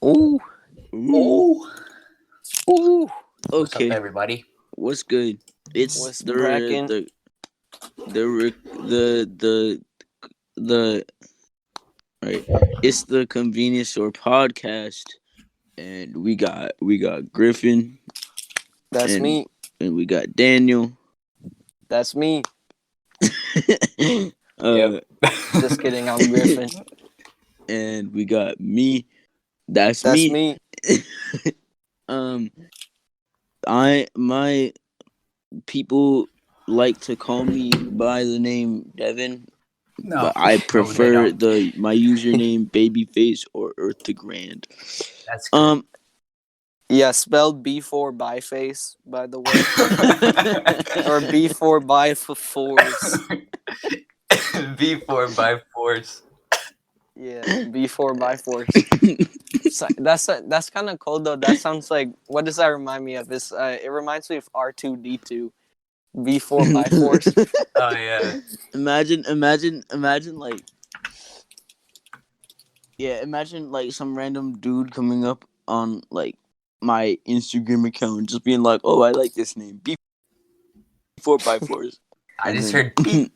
Ooh. Ooh. Ooh. What's up, Okay. everybody? What's good? It's What's the brackin'? the right. It's the Convenience Store podcast, and we got Griffen, That's and me. and we got Daniel. That's me. Yep. Just kidding. I'm Griffen. And we got me. That's That's me. me. My people like to call me by the name Devin, No, but I no, prefer they my username Babyface or Earth to Grand. That's good. Yeah, spelled B4 by face, by the way. Or B4 by force. V4 by force. Yeah, B4 by force. That's kind of cool though. That sounds like, what does that remind me of? It reminds me of R2D2. V4 by force. Oh yeah. Imagine like, yeah, imagine like some random dude coming up on like my Instagram account just being like, "Oh, I like this name, B4 by force." I just then- heard beep.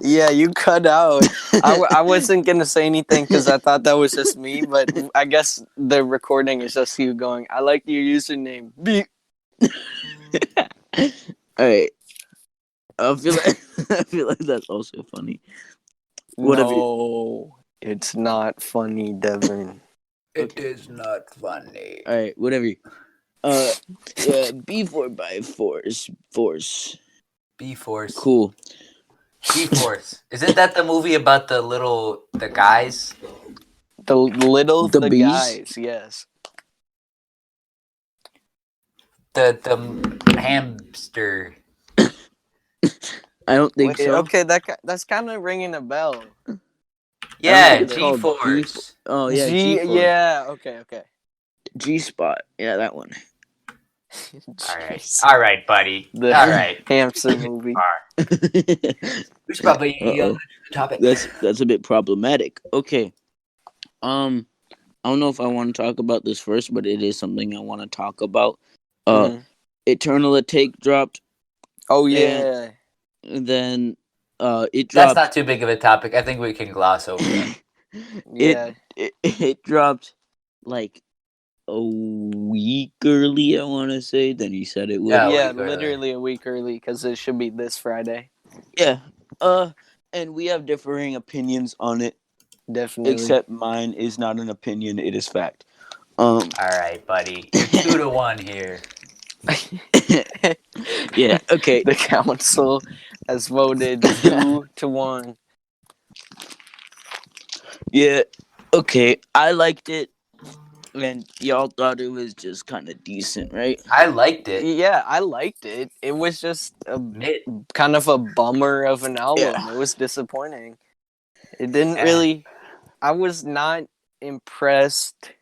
Yeah, you cut out. I wasn't going to say anything because I thought that was just me, but I guess the recording is just you going, I like your username. Beep. All right. I feel like that's also funny. Whatever. No, it's not funny, Devin. It is not funny. All right, whatever. Yeah, B4 by force. B force. Cool. B force. Isn't that the movie about the guys? The bees? Guys, yes. The hamster. I don't think Wait, so. okay, that's kind of ringing a bell. Yeah, it's G called force. Oh yeah, G force. Yeah, okay. G spot. Yeah, that one. Jeez. All right, buddy. The All right. hamster movie. We should probably Uh-oh. topic. That's a bit problematic. Okay. I don't know if I want to talk about this first, but it is something I want to talk about. Eternal Atake dropped. Oh yeah. And then it That's dropped. not too big of a topic. I think we can gloss over that. Yeah. It dropped like a week early, I want to say, than he said it would. Yeah, literally a week early because it should be this Friday. Yeah. And we have differing opinions on it. Definitely. Except mine is not an opinion; it is fact. All right, buddy. 2-1 here. Yeah. Okay. The council has voted 2-1. Yeah. Okay. I liked it, and y'all thought it was just kind of decent, right? I liked it. Yeah, I liked it. It was just a Mid. kind of a bummer of an album. Yeah. It was disappointing. It didn't really. I was not impressed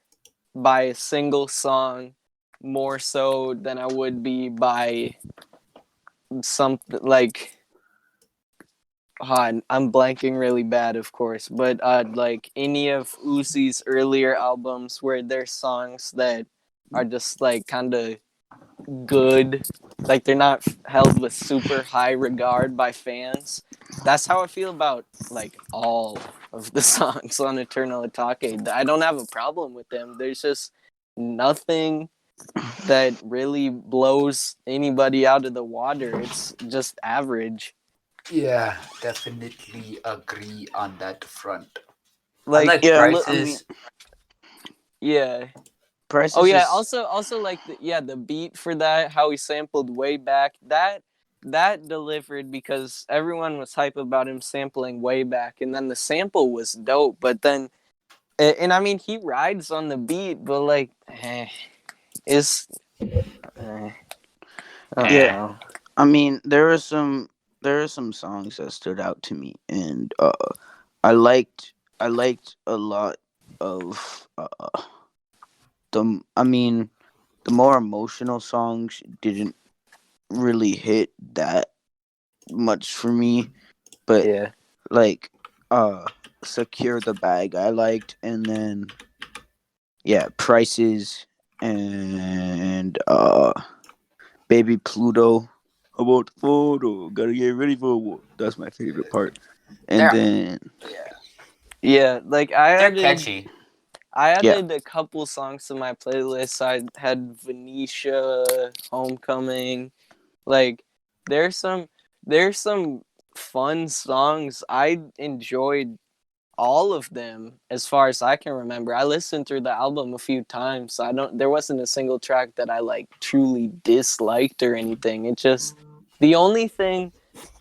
by a single song more so than I would be by something like. I'm blanking really bad, of course, but like any of Uzi's earlier albums where there's songs that are just like kind of good, like they're not held with super high regard by fans. That's how I feel about like all of the songs on Eternal Atake. I don't have a problem with them. There's just nothing that really blows anybody out of the water. It's just average. Yeah, definitely agree on that front. Like, I like yeah, Prices. Yeah. Prices. Oh yeah. Also like the beat for that, how he sampled Way Back. That delivered because everyone was hype about him sampling Way Back, and then the sample was dope. But then, and I mean, he rides on the beat, but like, it's. Yeah. I mean, there are some songs that stood out to me, and I liked a lot of the more emotional songs didn't really hit that much for me, but Yeah. like Secure the Bag I liked, and then yeah, Prices and Baby Pluto. About the photo, gotta get ready for a war. That's my favorite part. And They're then yeah, Yeah, like I they're added catchy. I yeah, added a couple songs to my playlist. I had Venetia, Homecoming. Like there's some fun songs. I enjoyed all of them as far as I can remember. I listened through the album a few times. So I don't there wasn't a single track that I like truly disliked or anything. It just the only thing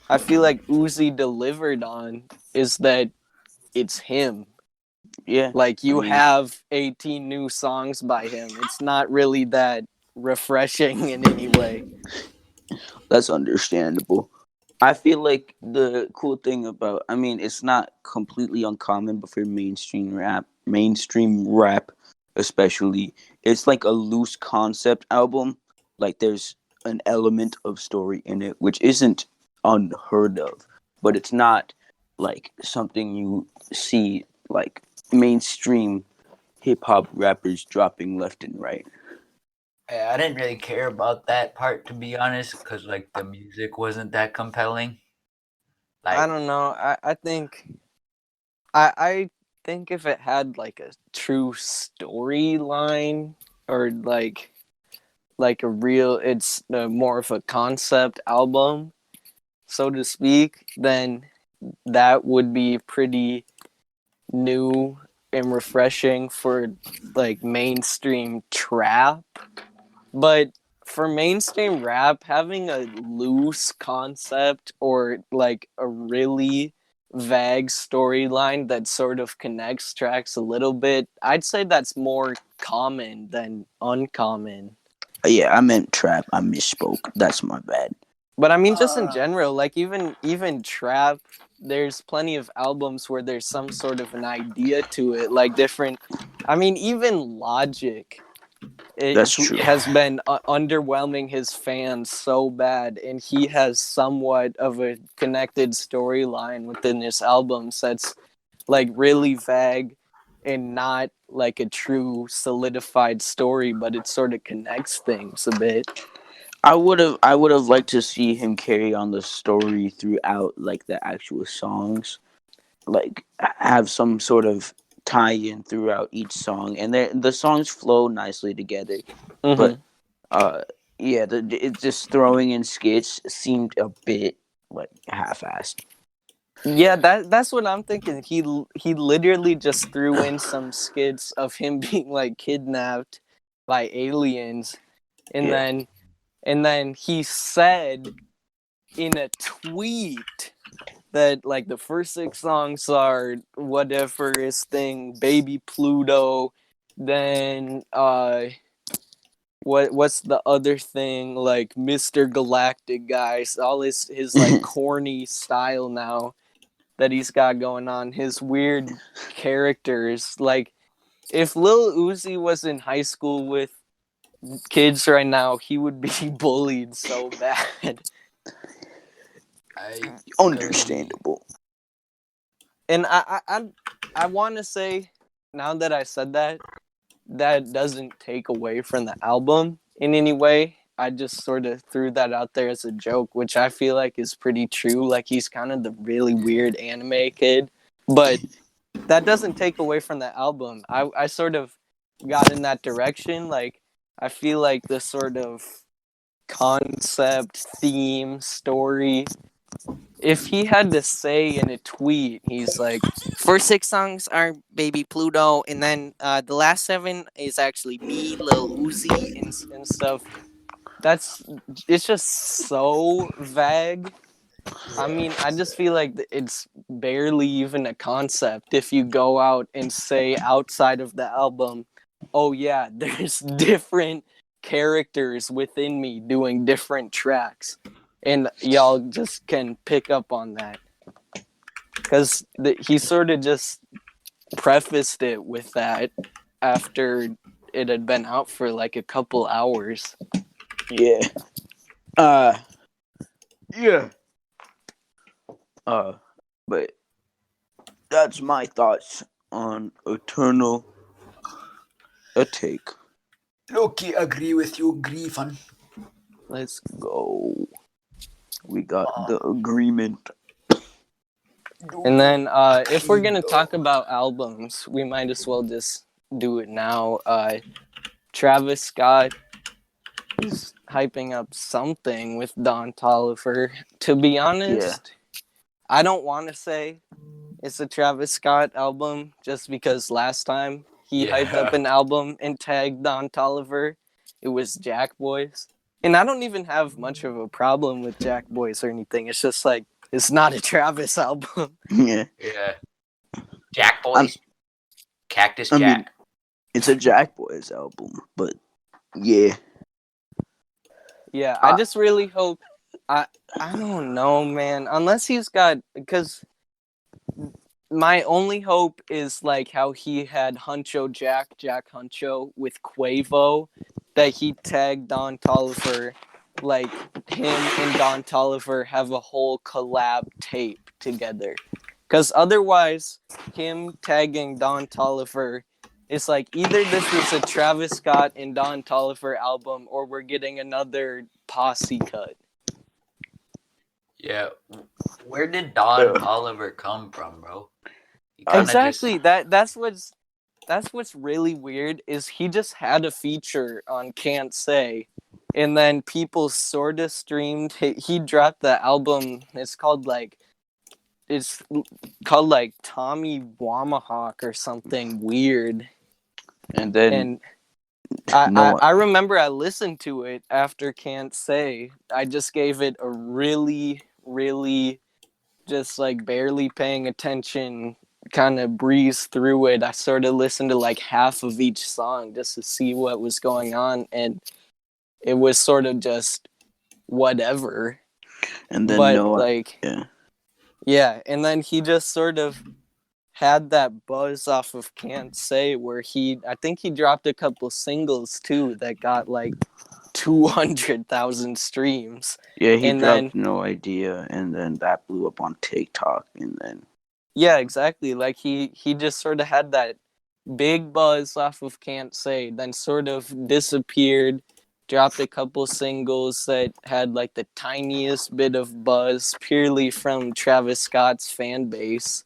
I feel like Uzi delivered on is that it's him. yeah. Like I you mean, have 18 new songs by him. It's not really that refreshing in any way. that's understandable. I feel like the cool thing about, I mean, it's not completely uncommon, but for mainstream rap, especially, it's like a loose concept album. Like there's an element of story in it, which isn't unheard of, but it's not like something you see like mainstream hip hop rappers dropping left and right. I didn't really care about that part to be honest, because like the music wasn't that compelling. I Like, don't know. I think if it had like a true storyline or like a real it's more of a concept album, so to speak, then that would be pretty new and refreshing for like mainstream trap. But for mainstream rap, having a loose concept or like a really vague storyline that sort of connects tracks a little bit, I'd say that's more common than uncommon. Yeah, I meant trap. I misspoke. That's my bad. But I mean, just in uh, general, like even trap, there's plenty of albums where there's some sort of an idea to it, like different. I mean, even Logic, That's who true. has been underwhelming his fans so bad, and he has somewhat of a connected storyline within his albums that's like really vague and not like a true solidified story, but it sort of connects things a bit. I would have liked to see him carry on the story throughout like the actual songs. Like have some sort of tie in throughout each song, and the songs flow nicely together. But Mm-hmm. uh yeah, it's just throwing in skits seemed a bit like half-assed. Yeah, that's what I'm thinking. He literally just threw in some skits of him being like kidnapped by aliens, and Yeah. then he said in a tweet that like the first six songs are whatever his thing, Baby Pluto, then what's the other thing, like Mr. Galactic guys, all his like corny style now that he's got going on, his weird characters. Like if Lil Uzi was in high school with kids right now, he would be bullied so bad. I agree. Understandable. And I want to say now that I said that, that doesn't take away from the album in any way. I just sort of threw that out there as a joke, which I feel like is pretty true. Like he's kind of the really weird anime kid, but that doesn't take away from the album. I sort of got in that direction. Like I feel like the sort of concept, theme, story, if he had to say in a tweet, he's like, first six songs are Baby Pluto, and then the last seven is actually me, Lil Uzi, and stuff. That's it's just so vague. I Yeah. mean, I just feel like it's barely even a concept if you go out and say outside of the album, oh yeah, there's different characters within me doing different tracks. And y'all just can pick up on that. Because he sort of just prefaced it with that after it had been out for like a couple hours. Yeah. Uh yeah. Uh but that's my thoughts on Eternal Atake. Loki, agree with you, Griffen. Let's go. We got the agreement. And then if we're gonna talk about albums, we might as well just do it now. Travis Scott is hyping up something with Don Toliver. To be honest, I don't want to say it's a Travis Scott album just because last time he hyped up an album and tagged Don Toliver, it was Jack Boys. And I don't even have much of a problem with Jack Boys or anything. It's just like, it's not a Travis album. Yeah. Jack Boys. Cactus I Jack. mean, it's a Jack Boys album, but yeah. Yeah, I just really hope. I don't know, man. Unless he's got, because my only hope is like how he had Jack Huncho with Quavo, that he tagged Don Toliver, like him and Don Toliver have a whole collab tape together. Because otherwise, him tagging Don Toliver, it's like either this is a Travis Scott and Don Toliver album, or we're getting another posse cut. Yeah. Where did Don Toliver come from, bro? Exactly. That's what's really weird is he just had a feature on Can't Say, and then people sort of streamed. He dropped the album. It's called like Tommy Wamahawk or something weird. And then And no, I remember I listened to it after Can't Say. I just gave it a really, really just like barely paying attention, kind of breezed through it. I sort of listened to like half of each song just to see what was going on, and it was sort of just whatever. and then But no, like, yeah, and then he just sort of had that buzz off of Can't Say, where I think he dropped a couple singles too that got like 200,000 streams. Yeah, he and dropped then No Idea, and then that blew up on TikTok, and then yeah, exactly. Like he just sort of had that big buzz off of Can't Say, then sort of disappeared, dropped a couple singles that had like the tiniest bit of buzz purely from Travis Scott's fan base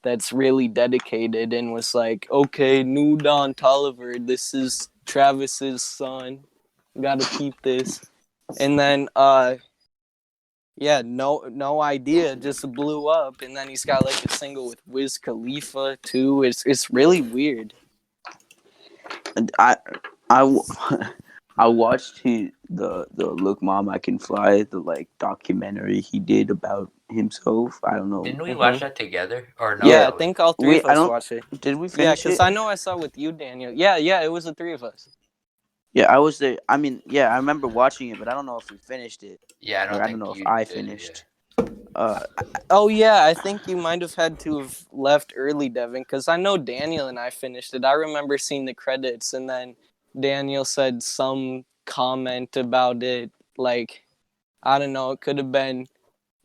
that's really dedicated, and was like, okay, new Don Toliver, this is Travis's son. Gotta peep this. And then yeah, no idea, just blew up, and then he's got like a single with Wiz Khalifa too. It's really weird. I I watched the Look Mom I Can Fly, the like documentary he did about himself. I don't know. Didn't we watch that together? Or no? Yeah, I think all three of I us don't. watched it. Did we Yeah, finish because it? I know I saw with you, Daniel. Yeah, it was the three of us. Yeah, I was there. I mean, yeah, I remember watching it, but I don't know if we finished it. Yeah, I don't know if I finished. Oh yeah, I think you might have had to have left early, Devin, because I know Daniel and I finished it. I remember seeing the credits, and then Daniel said some comment about it, like, I don't know, it could have been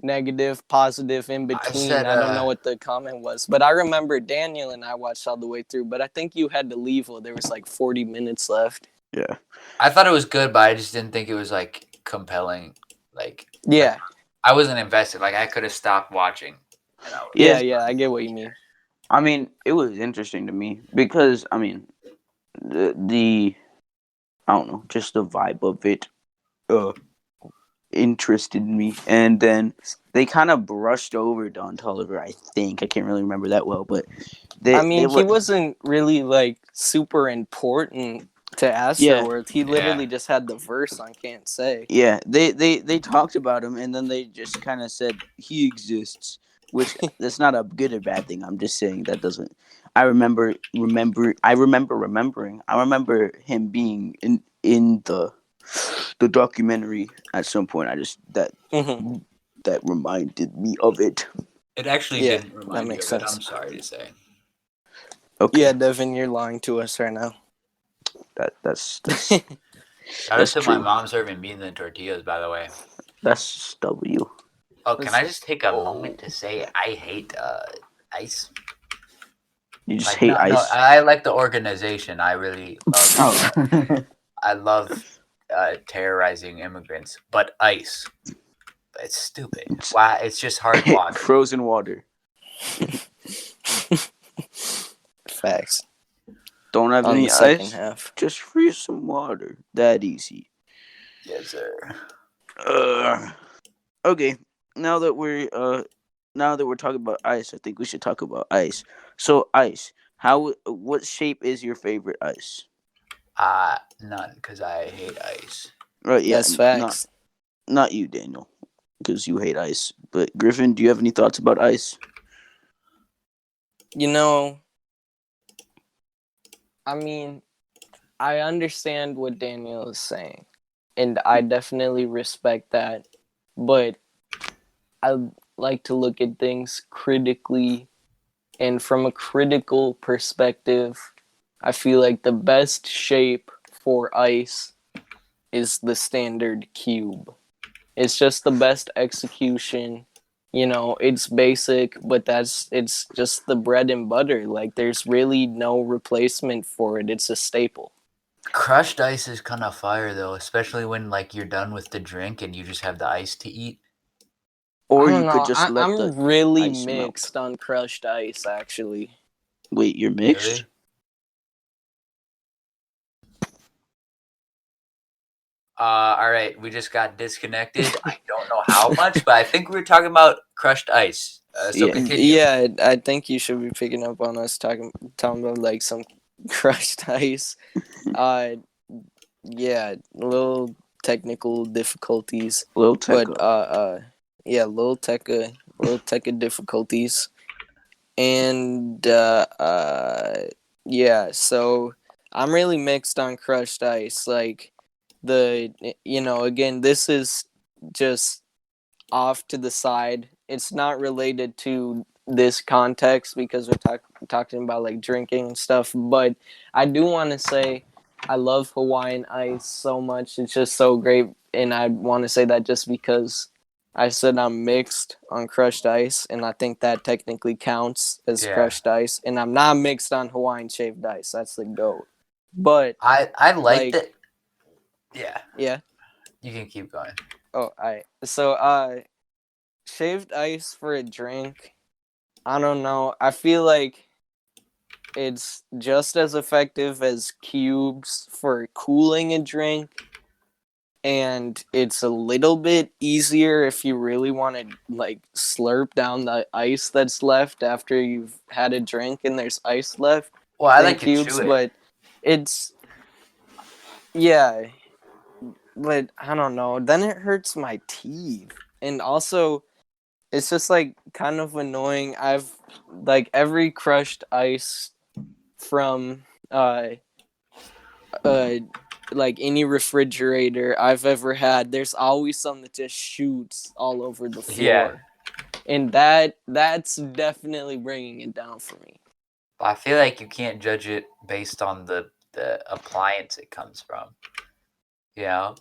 negative, positive, in between. I don't know what the comment was, but I remember Daniel and I watched all the way through, but I think you had to leave while there was like 40 minutes left. Yeah. I thought it was good, but I just didn't think it was like compelling. Like, Yeah. I wasn't invested. Like, I could have stopped watching. Yeah, I get what you mean. I mean, it was interesting to me because I mean, the I don't know, just the vibe of it interested me, and then they kind of brushed over Don Toliver. I think I can't really remember that well, but he wasn't really like super important to Astroworld. He literally just had the verse on Can't Say. Yeah, they talked about him, and then they just kind of said he exists, which that's not a good or bad thing. I'm just saying that doesn't. I remember him being in the documentary at some point. I just that reminded me of it. It actually didn't remind me of sense. it. I'm sorry to say. Okay. Yeah, Devin, you're lying to us right now. That's Shout out to my mom serving beans and tortillas, by the way. That's W. Oh, can I just take a moment to say I hate ice? You just Like hate no, ice. I like the organization. I really love. Oh, I love terrorizing immigrants, but ice. It's stupid. Why? It's just hard water. frozen water. Facts. Don't have On any the second ice. half. Just freeze some water. That easy. Yes, sir. Okay. Now that we're talking about ice, I think we should talk about ice. So ice. What shape is your favorite ice? None, because I hate ice. Right, yeah, That's not facts. not you, Daniel, because you hate ice. But Griffin, do you have any thoughts about ice? You know, I mean, I understand what Daniel is saying, and I definitely respect that. But I like to look at things critically, and from a critical perspective, I feel like the best shape for ice is the standard cube. It's just the best execution. You know, it's basic, but it's just the bread and butter. Like there's really no replacement for it. It's a staple. Crushed ice is kind of fire though, especially when like you're done with the drink and you just have the ice to eat. I Or don't you could know. just let the I'm really ice melt. mixed on crushed ice, actually. Wait, you're mixed? Really? All right, we just got disconnected. I don't know how much, but I think we were talking about crushed ice. So Yeah. continue. Yeah, I think you should be picking up on us talking about like some crushed ice. Uh, yeah, little technical difficulties, Lil but Tecca. yeah, little technical difficulties, and yeah. So I'm really mixed on crushed ice. Like again, this is just off to the side. It's not related to this context because we're talking about like drinking and stuff. But I do want to say I love Hawaiian ice so much. It's just so great, and I want to say that just because I said I'm mixed on crushed ice, and I think that technically counts as Yeah, crushed ice. And I'm not mixed on Hawaiian shaved ice. That's the goat. But I liked like, it. Yeah, yeah. you can keep going. Oh, I so shaved ice for a drink. I don't know. I feel like it's just as effective as cubes for cooling a drink, and it's a little bit easier if you really want to like slurp down the ice that's left after you've had a drink and there's ice left Well, I than like to chew cubes, it. but it's yeah, but I don't know. Then it hurts my teeth. And also it's just like kind of annoying. I've like every crushed ice from uh like any refrigerator I've ever had, there's always some that just shoots all over the Yeah, floor. And that's definitely bringing it down for me. but I feel like you can't judge it based on the appliance it comes from. You know,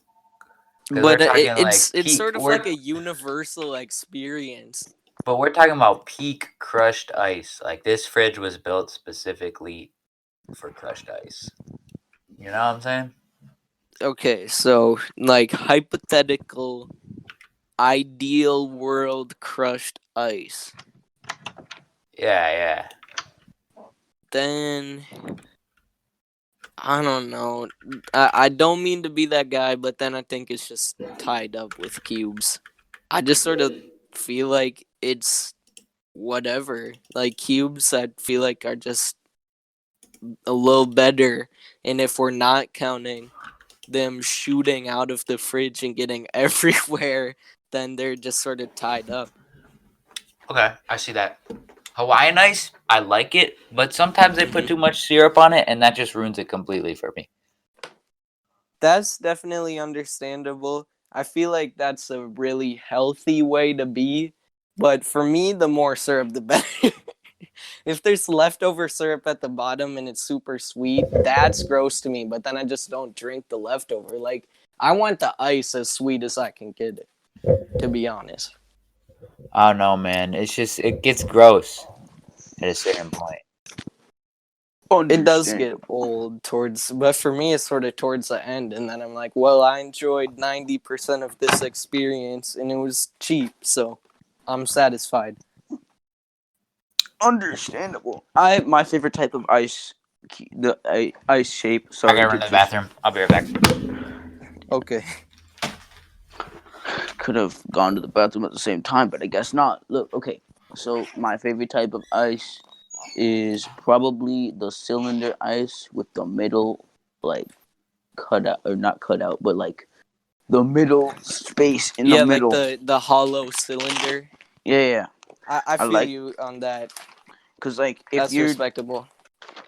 because we're But talking like it's peak. sort of like a universal experience. But we're talking about peak crushed ice. Like this fridge was built specifically for crushed ice. You know what I'm saying? Okay, so like hypothetical ideal world crushed ice. Yeah, yeah. Then I don't know. I don't mean to be that guy, but then I think it's just tied up with cubes. I just sort of feel like it's whatever. Like cubes, I feel like are just a little better. And if we're not counting them shooting out of the fridge and getting everywhere, then they're just sort of tied up. Okay, I see that. Hawaiian ice, I like it, but sometimes they put Mhm. too much syrup on it, and that just ruins it completely for me. That's definitely understandable. I feel like that's a really healthy way to be. But for me, the more syrup, the better. If there's leftover syrup at the bottom and it's super sweet, that's gross to me. But then I just don't drink the leftover. Like, I want the ice as sweet as I can get it, to be honest. I don't know, man. It's just it gets gross at a certain point. It does get Understandable. old but for me, it's sort of towards the end, and then I'm like, well, I enjoyed 90% of this experience, and it was cheap, so I'm satisfied. Understandable. My favorite type of ice, ice shape. I Sorry gotta to run to the just bathroom. I'll be right back. Okay. could have gone to the bathroom at the same time, but I guess not. Look, okay. So my favorite type of ice is probably the cylinder ice with the middle like cut out or not cut out, but like the middle space in the Yeah, like middle. the hollow cylinder. Yeah. I I feel like you on that. because like That's respectable.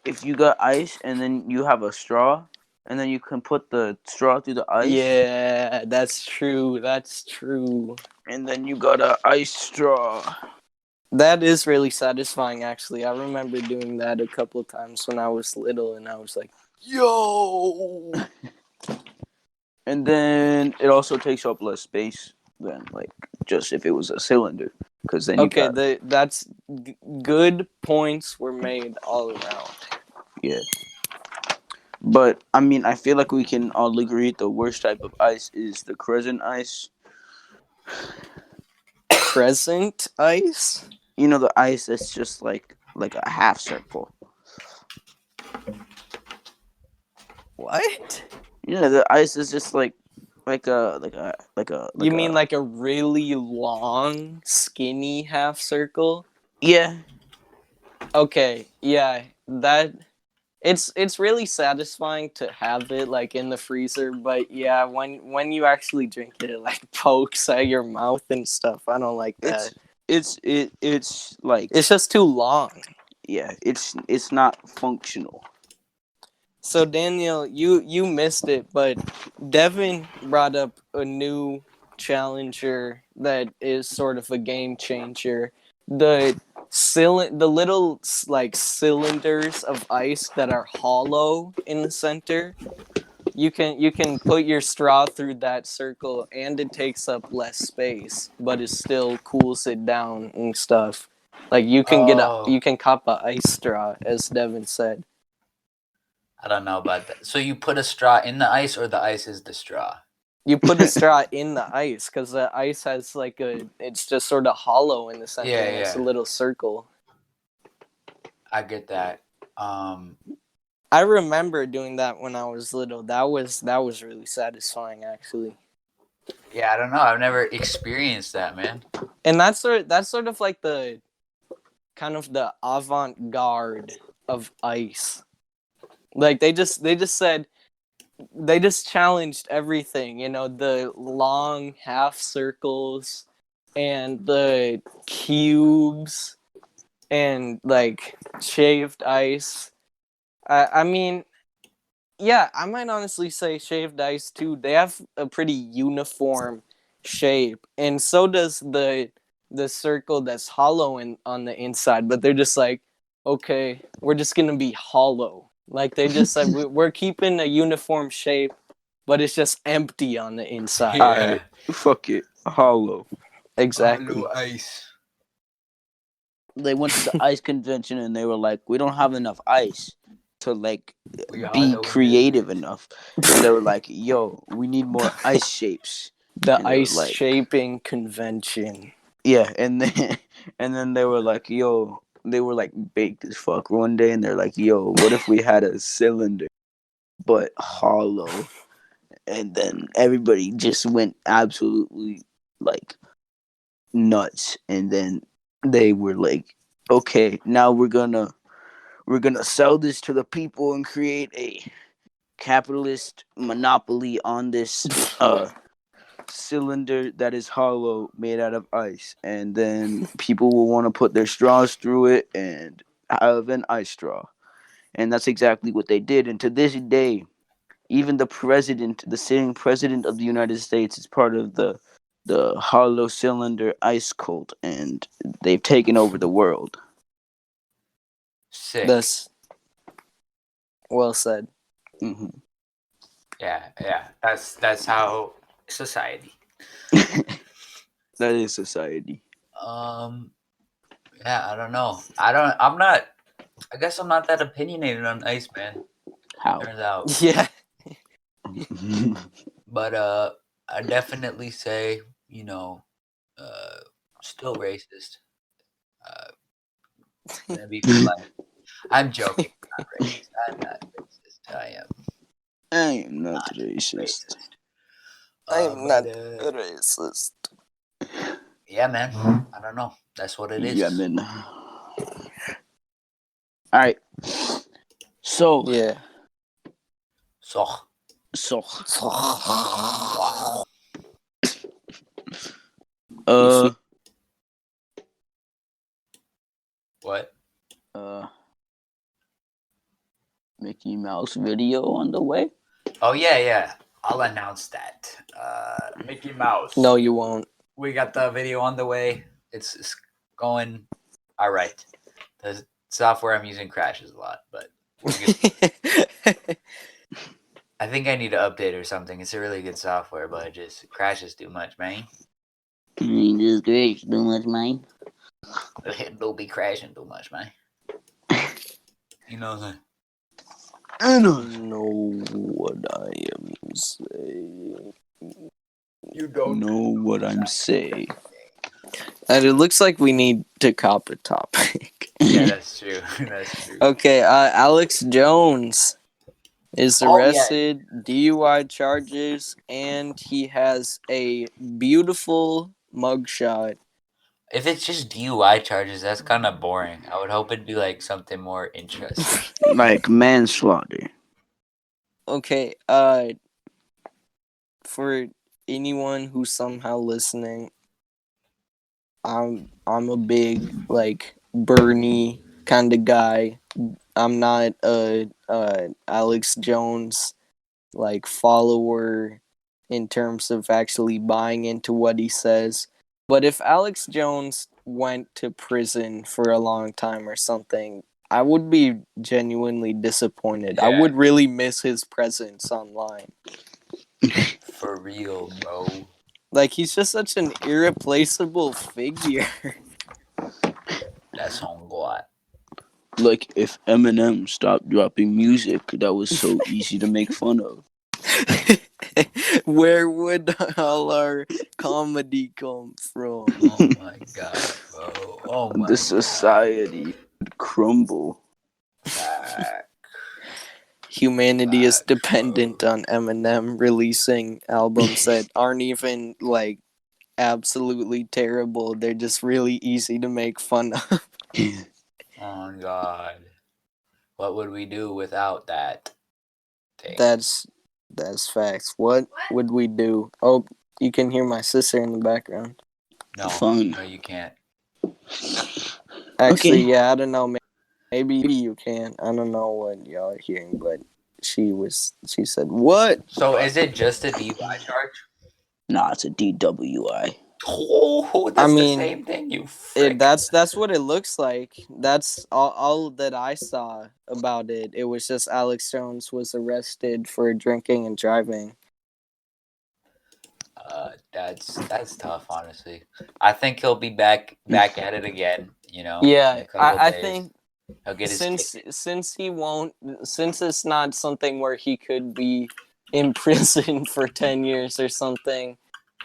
if you got ice and then you have a straw and then you can put the straw through the ice Yeah, that's true. That's true. and then you got a ice straw. That is really satisfying, actually. I remember doing that a couple of times when I was little, and I was like, yo! And then it also takes up less space than like just if it was a cylinder, because then you Okay, got that's good points were made all around. yeah. But I mean, I feel like we can all agree the worst type of ice is the crescent ice. Crescent ice? You know, the ice that's just like a half circle. What? Yeah, the ice is just You like mean a like a really long, skinny half circle? yeah. Okay, yeah, that it's really satisfying to have it like in the freezer, but yeah, when you actually drink it, it like pokes at your mouth and stuff. I don't like that. It's like It's just too long. yeah. It's not functional. So Daniel, you missed it, but Devin brought up a new challenger that is sort of a game changer. The the little like cylinders of ice that are hollow in the center. You can put your straw through that circle, and it takes up less space, but it still cools it down and stuff. Like Oh, you can cop a ice straw, as Devin said. I don't know about that. So you put a straw in the ice, or the ice is the straw? You put a straw in the ice because the ice has like it's just sort of hollow in the center, Yeah, and it's a yeah. little circle. I get that. I remember doing that when I was little. That was really satisfying, actually. Yeah, I don't know. I've never experienced that, man. And that's sort of like the kind of the avant-garde of ice. Like they just challenged everything, the long half circles and the cubes and like shaved ice. I mean, yeah, I might honestly say shaved ice too. They have a pretty uniform shape, and so does the circle that's hollow on the inside. But they're just like, okay, we're just gonna be hollow. Like they just said, we're keeping a uniform shape, but it's just empty on the inside. Yeah. Alright, fuck it. Hollow. Exactly. Ice. They went to the ice convention and they were like, we don't have enough ice to like We be hollow in this creative bitch. enough. And they were like, yo, we need more ice shapes. The And they were ice like, shaping convention. yeah, and then and then they were like, yo, they were like baked as fuck one day and they're like, yo, what if we had a cylinder but hollow? And then everybody just went absolutely like nuts. And then they were like, okay, now we're gonna sell this to the people and create a capitalist monopoly on this cylinder that is hollow made out of ice, and then people will want to put their straws through it and have an ice straw. And that's exactly what they did. And to this day, even the sitting president of the United States, is part of the hollow cylinder ice cult, and they've taken over the world. Sick. That's well said. Hmm. Yeah. That's how society. That is society. Um, yeah, I don't know. I'm not I guess I'm not that opinionated on ice, man. How? Turns out. Yeah. But I definitely say, you know, still racist. Gonna be for life. I'm joking. I'm not racist. I'm not racist. I am I am not not racist. racist. I am But not a racist. yeah, man. I don't know. That's what it is. Yeah, man. All right. So, Yeah. So, wow. uh, What? Mickey Mouse video on the way. Oh yeah. I'll announce that. Mickey Mouse. No, you won't. We got the video on the way. It's going all right. The software I'm using crashes a lot, but we'll get I think I need to update or something. It's a really good software, but it just crashes too much, man. This great too much, man. It'll be crashing too much, man. You know what I'm saying? I know. know what I am saying. You don't Know what I'm saying. And it looks like we need to cop a topic. Yeah, that's true. That's true. Okay, Alex Jones is Oh, yeah. arrested, DUI charges, and he has a beautiful mugshot. If it's just DUI charges, that's kind of boring. I would hope it'd be like something more interesting. Like manslaughter. Okay, for anyone who's somehow listening, I'm a big like Bernie kind of guy. I'm not a Alex Jones like follower in terms of actually buying into what he says. But if Alex Jones went to prison for a long time or something, I would be genuinely disappointed. I Yeah. would really miss his presence online. For real, bro. Like he's just such an irreplaceable figure. That's on God. Like if Eminem stopped dropping music that was so easy to make fun of. Where would all our comedy come from? Oh my God, bro. Oh my The society would crumble. God. Humanity is Facts, dependent bro. on Eminem releasing albums that aren't even like absolutely terrible. They're just really easy to make fun of. Oh God. What would we do without that thing? That's facts. What would we do? Oh, you can hear my sister in the background. No, Fun. no, you can't. Actually, Okay. yeah, I don't know. Maybe you can. I don't know what y'all are hearing, but she said, "What?" So is it just a DUI charge? Nah, it's a DWI. Oh, I that's the mean, same thing, you frick. that's what it looks like. That's all that I saw about it. It was just Alex Jones was arrested for drinking and driving. That's tough, honestly. I think he'll be back at it again. You know, in Yeah, a couple I days. think He'll get his ticket. since he won't, since it's not something where he could be in prison for 10 years or something,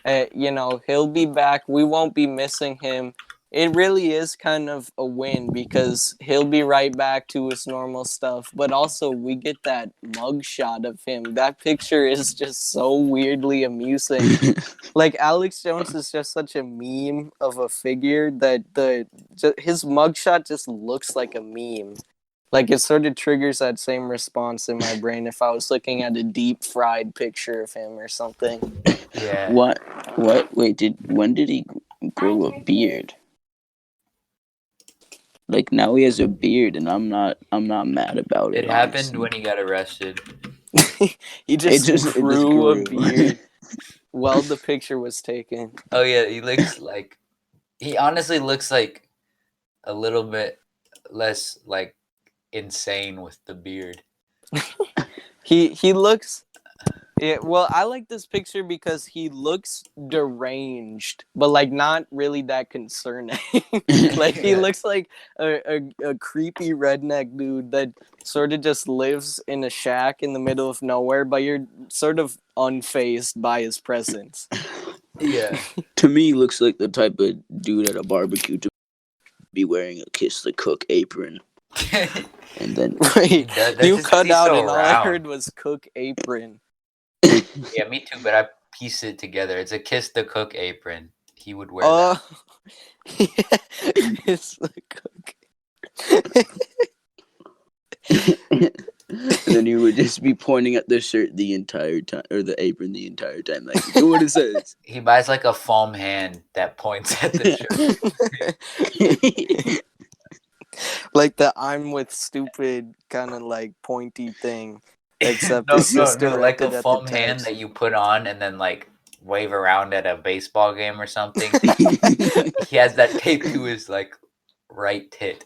he'll be back. We won't be missing him. It really is kind of a win because he'll be right back to his normal stuff. But also, we get that mug shot of him. That picture is just so weirdly amusing. Like Alex Jones is just such a meme of a figure that his mugshot just looks like a meme. Like it sort of triggers that same response in my brain if I was looking at a deep fried picture of him or something. Yeah. What? Wait, when did he grow a beard? Like now he has a beard, and I'm not mad about it. It happened honestly. when he got arrested. He just It just grew a grew. beard while the picture was taken. Oh yeah, he looks like he honestly looks like a little bit less like insane with the beard. He looks Well, I like this picture because he looks deranged, but like not really that concerning. Like he Yeah. looks like a creepy redneck dude that sort of just lives in a shack in the middle of nowhere, but you're sort of unfazed by his presence. Yeah. To me, looks like the type of dude at a barbecue to be wearing a kiss the cook apron, and then Wait, That's you just because cut he's out so and all I round. heard was cook apron. Yeah, me too, but I piece it together. It's a kiss the cook apron. He would wear that. Oh, it's the cook. and then you would just be pointing at the shirt the entire time, or the apron the entire time, like, do what it says. He buys like a foam hand that points at the shirt. Like the I'm with stupid kind of like pointy thing, except No, it's no, just no, like a directed at the foam hand text. that you put on and then like wave around at a baseball game or something. He has that taped to his like right tit.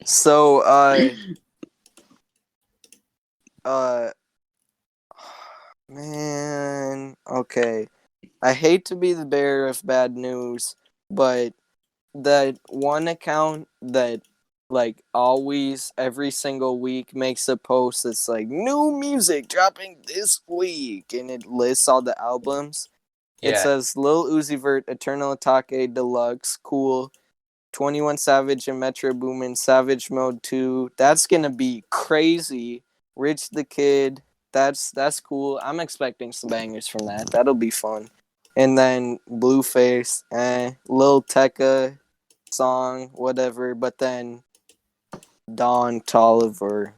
So, uh, man, okay. I hate to be the bearer of bad news, but that one account that like always every single week makes a post that's like new music dropping this week and it lists all the albums. It Yeah, says Lil Uzi Vert, Eternal Atake Deluxe, cool. 21 Savage and Metro Boomin, Savage Mode 2. That's gonna be crazy. Rich the Kid, that's cool. I'm expecting some bangers from that. That'll be fun. And then Blueface, Lil Tecca song, whatever. But then Don Tolliver,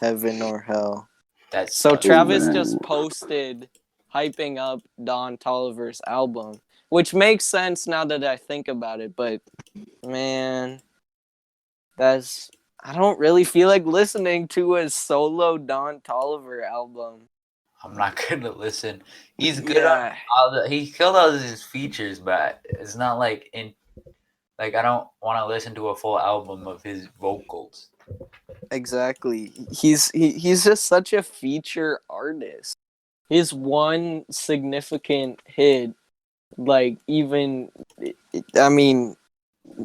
Heaven or Hell. that So sucks. Travis Ooh. just posted hyping up Don Tolliver's album, which makes sense now that I think about it. But man, I don't really feel like listening to a solo Don Tolliver album. I'm not gonna listen. He's good on Yeah, he killed all of his features, but it's not like in like I don't want to listen to a full album of his vocals. exactly. He's just such a feature artist. His one significant hit, like even, I mean,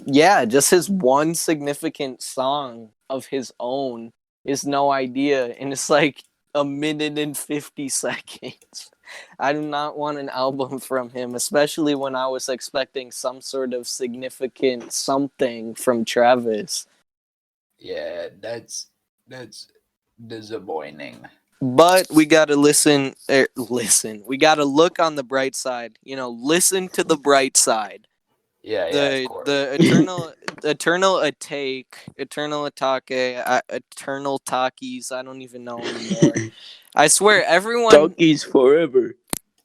yeah, just his one significant song of his own is No Idea, and it's like a minute and 50 seconds. I do not want an album from him, especially when I was expecting some sort of significant something from Travis. Yeah, that's disappointing. But we gotta listen. We gotta look on the bright side. Listen to the bright side. Yeah, yeah, of the course. the eternal atake, eternal takis. I don't even know anymore. I swear, Talkies forever.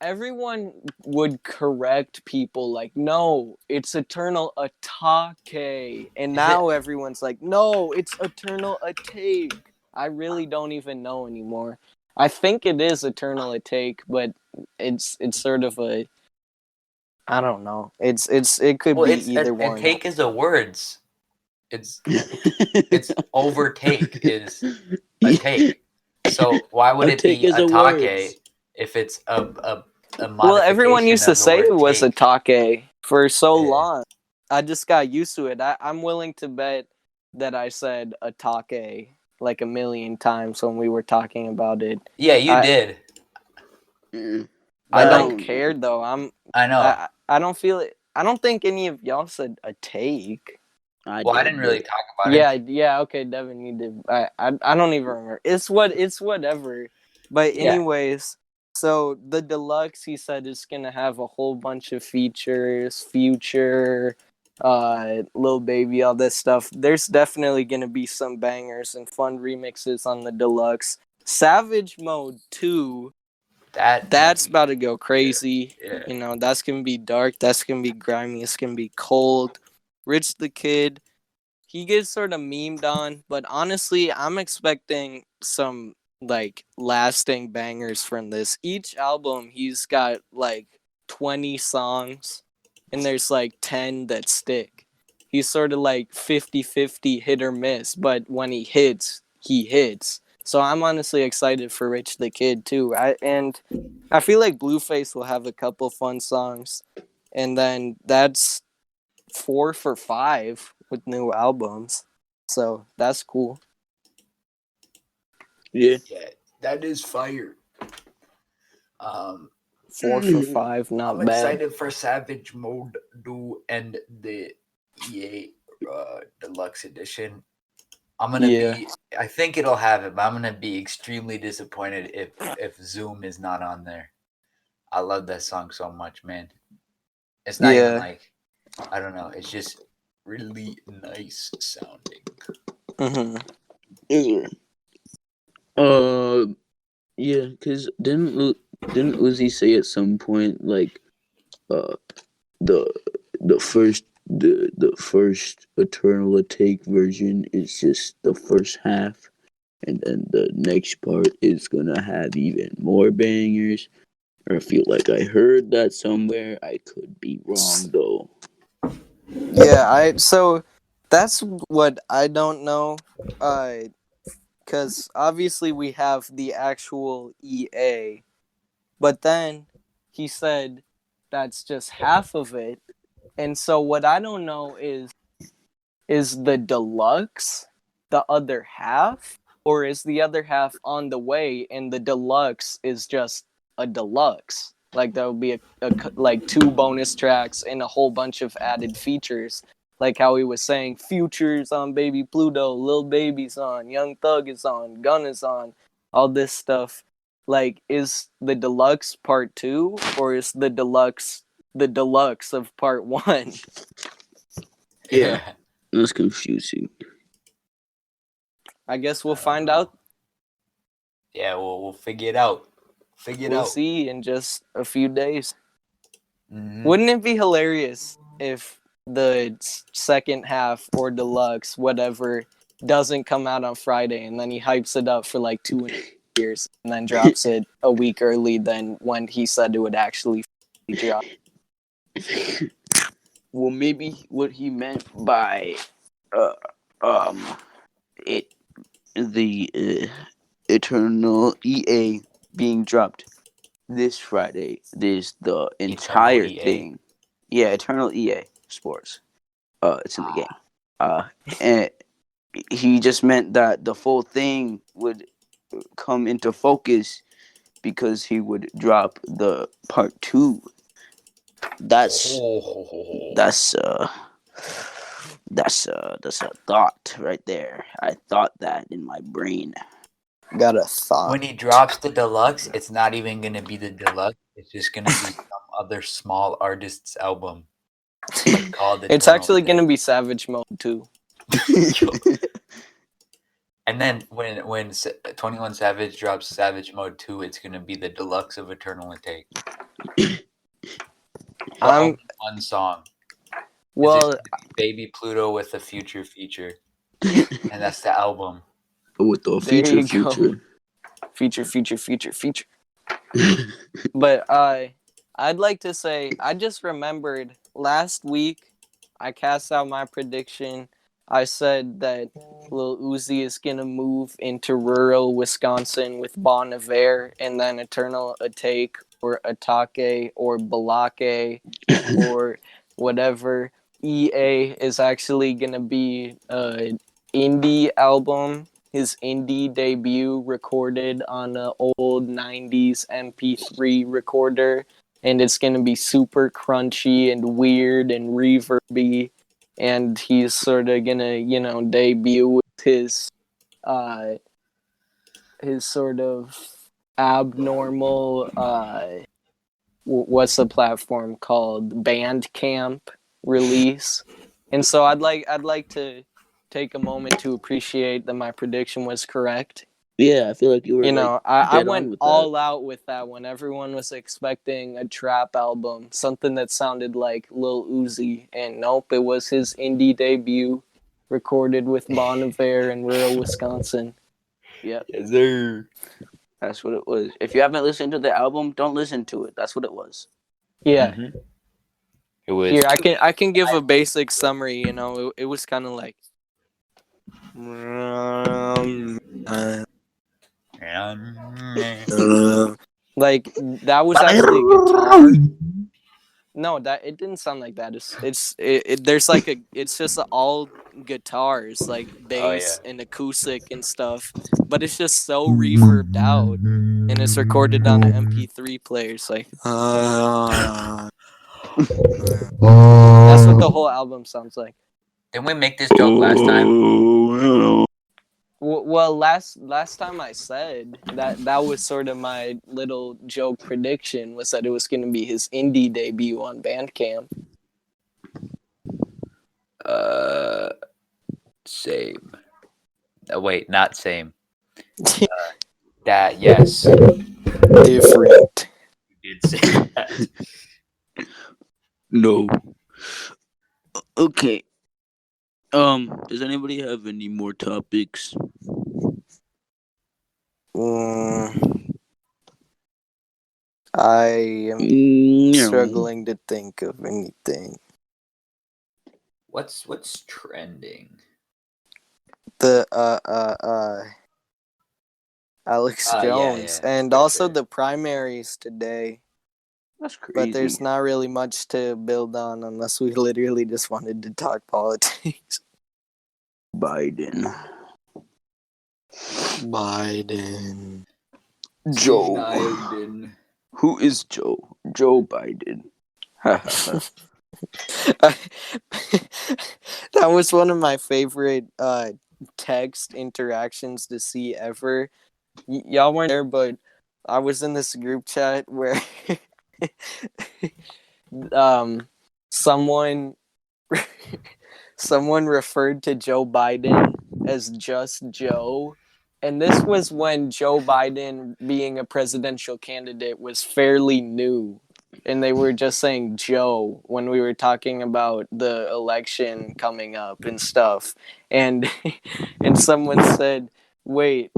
everyone would correct people like, no, it's eternal atake, and Is it? now everyone's like, no, it's eternal atake. I really don't even know anymore. I think it is eternal atake, but it's sort of a, I don't know. It could Well, be it's either a one. take is a words. It's overtake is a take. So why would A it take be is a a take words. if it's a Well, everyone modification used to of the say it word was a take? take for so Yeah. long. I just got used to it. I'm willing to bet that I said a take like a million times when we were talking about it. Yeah, you I did. Mm, I But I don't like don't care know. though. I know. I don't feel it. I don't think any of y'all said a take. I Well, I didn't did, really but talk about Yeah, it. yeah, okay, Devin, you did. I don't even remember. It's whatever. But Yeah. anyways, so the deluxe, he said, is gonna have a whole bunch of features, future, Lil Baby, all this stuff. There's definitely gonna be some bangers and fun remixes on the deluxe. Savage Mode 2, That might that's be about to go good. crazy. Yeah. That's gonna be dark, that's gonna be grimy, it's gonna be cold. Rich the Kid, he gets sort of memed on, but honestly, I'm expecting some like lasting bangers from this. Each album, he's got like 20 songs, and there's like 10 that stick. he's sort of like 50-50 hit or miss, but when he hits, he hits. So I'm honestly excited for Rich the Kid too. I feel like Blueface will have a couple fun songs, and then that's 4 for 5 with new albums. So that's cool. Yeah. Yeah, that is fire. Um, 4 for 5, not I'm bad. excited for Savage Mode 2 and the EA Deluxe Edition. I think it'll have it, but I'm gonna be extremely disappointed if Zoom is not on there. I love that song so much, man. It's not even like, I don't know. It's just really nice sounding. Mm-hmm. Yeah. Yeah, because didn't Uzi say at some point like the the first Eternal Atake version is just the first half, and then the next part is gonna have even more bangers. Or I feel like I heard that somewhere. I could be wrong though. Yeah, so that's what I don't know. Because obviously we have the actual EA, but then he said that's just half of it. And so what I don't know is the deluxe the other half, or is the other half on the way and the deluxe is just a deluxe? Like there will be like 2 bonus tracks and a whole bunch of added features. Like how he was saying, Futures on Baby Pluto, Lil Baby's on, Young Thug is on, Gun is on, all this stuff. Like, is the deluxe part 2, or is the deluxe of part 1? Yeah, that's confusing. I guess we'll find out. Yeah, we'll figure it out. We'll see in just a few days. Mm-hmm. Wouldn't it be hilarious if the second half or deluxe, whatever, doesn't come out on Friday and then he hypes it up for like 2 years and then drops it a week early than when he said it would actually drop? Well, maybe what he meant by it the Eternal EA being dropped this Friday. There's the entire Eternal EA. thing. Yeah, Eternal EA Sports. It's in the game. And he just meant that the full thing would come into focus because he would drop the part 2. That's a thought right there. I thought that in my brain. Got a thought. When he drops the deluxe, it's not even gonna be the deluxe. It's just gonna be some other small artist's album called Eternal It's actually Atake. going to be Savage Mode 2. And then when 21 Savage drops Savage Mode 2, it's gonna be the deluxe of Eternal Atake. But only one song. Well, it's just Baby Pluto with a future feature, and that's the album. With the there you feature. Feature. But I'd like to say, I just remembered last week I cast out my prediction. I said that Lil Uzi is gonna move into rural Wisconsin with Bon Iver, and then Eternal Atake or Atake or Balake or whatever EA is actually gonna be an indie album. His indie debut recorded on an old 90s MP3 recorder, and it's gonna be super crunchy and weird and reverby, and he's sort of gonna, debut with his sort of abnormal what's the platform called, Bandcamp release. And so I'd like to take a moment to appreciate that my prediction was correct. Yeah, I feel like you were I went all out with that when everyone was expecting a trap album, something that sounded like Lil Uzi, and nope, it was his indie debut recorded with Bon Iver in rural Wisconsin. Yep. Yes, sir. That's what it was. If you haven't listened to the album, don't listen to it. That's what it was. Yeah. Mm-hmm. It was Here, I can give a basic summary. You know, it was kind of like. Like that was actually a guitar. No, that it didn't sound like that. There's like it's just all guitars, like Oh yeah. bass and acoustic and stuff, but it's just so reverbed out, and it's recorded on an MP3 player. It's like that's what the whole album sounds like. Didn't we make this joke last time? Well, last time I said that was sort of my little joke prediction was that it was going to be his indie debut on Bandcamp. Same. Wait, not same. That yes, Different. you did say that. No. Okay. Does anybody have any more topics? I am No. struggling to think of anything. What's trending? The Alex Jones, Yeah, and for also sure. the primaries today. That's crazy. But there's not really much to build on unless we literally just wanted to talk politics. Biden. Joe. Biden. Who is Joe? Joe Biden. That was one of my favorite text interactions to see ever. Y'all weren't there, but I was in this group chat where someone referred to Joe Biden as just Joe. And this was when Joe Biden being a presidential candidate was fairly new. And they were just saying Joe when we were talking about the election coming up and stuff. And and someone said, "Wait,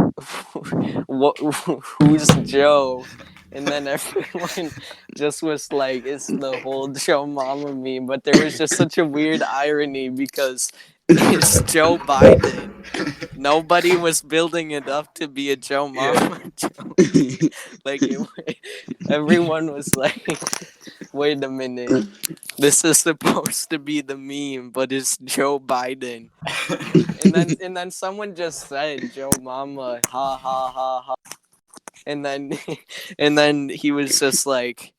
what? Who's Joe?" And then everyone just was like, "It's the whole Joe Mama meme." But there was just such a weird irony because it's Joe Biden. Nobody was building it up to be a Joe Mama joke. Like everyone was like, "Wait a minute, this is supposed to be the meme, but it's Joe Biden." And then someone just said Joe Mama, ha ha ha ha, and then he was just like,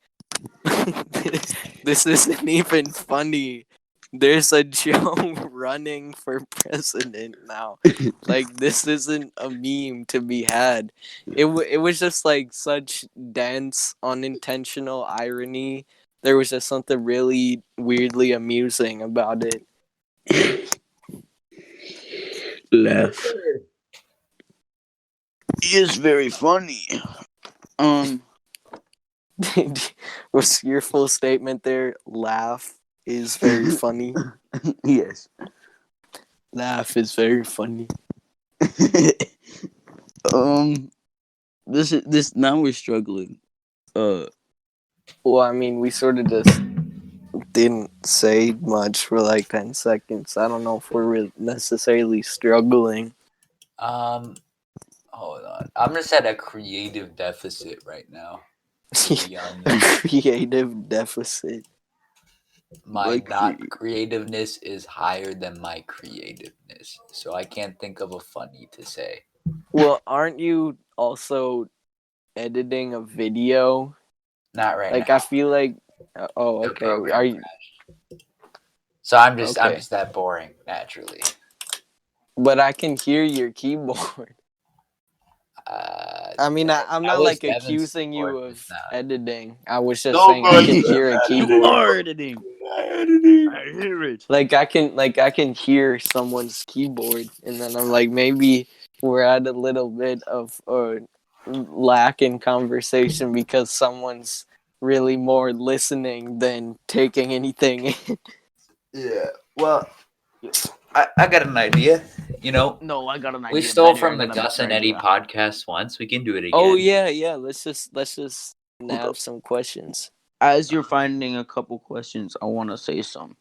"This isn't even funny. There's a Joe running for president now. Like this isn't a meme to be had." It was just like such dense, unintentional irony. There was just something really weirdly amusing about it. Laugh. It's very funny. Was your full statement there? Laugh is very funny. Yes. Laugh is very funny. This now we're struggling. Well, I mean, we sort of just didn't say much for like 10 seconds. I don't know if we're necessarily struggling. Hold on. I'm just at a creative deficit right now. A creative deficit. My creativeness is higher than my creativeness, so I can't think of a funny to say. Well, aren't you also editing a video? Not right Like now. I feel like oh, The okay. program Are you crashed. So I'm just Okay. that boring naturally. But I can hear your keyboard. I mean, I'm not like accusing you of editing. I was just saying I can hear a keyboard. You are editing. I hear it. Like I can hear someone's keyboard, and then I'm like, maybe we're at a little bit of a lack in conversation because someone's really more listening than taking anything in. Yeah. Well, I got an idea. You know, No, I got an idea. we stole better. from I the got a Gus better and Eddie idea. podcast once. We can do it again. Oh yeah. Let's just nab some questions. as you're finding a couple questions, I want to say some.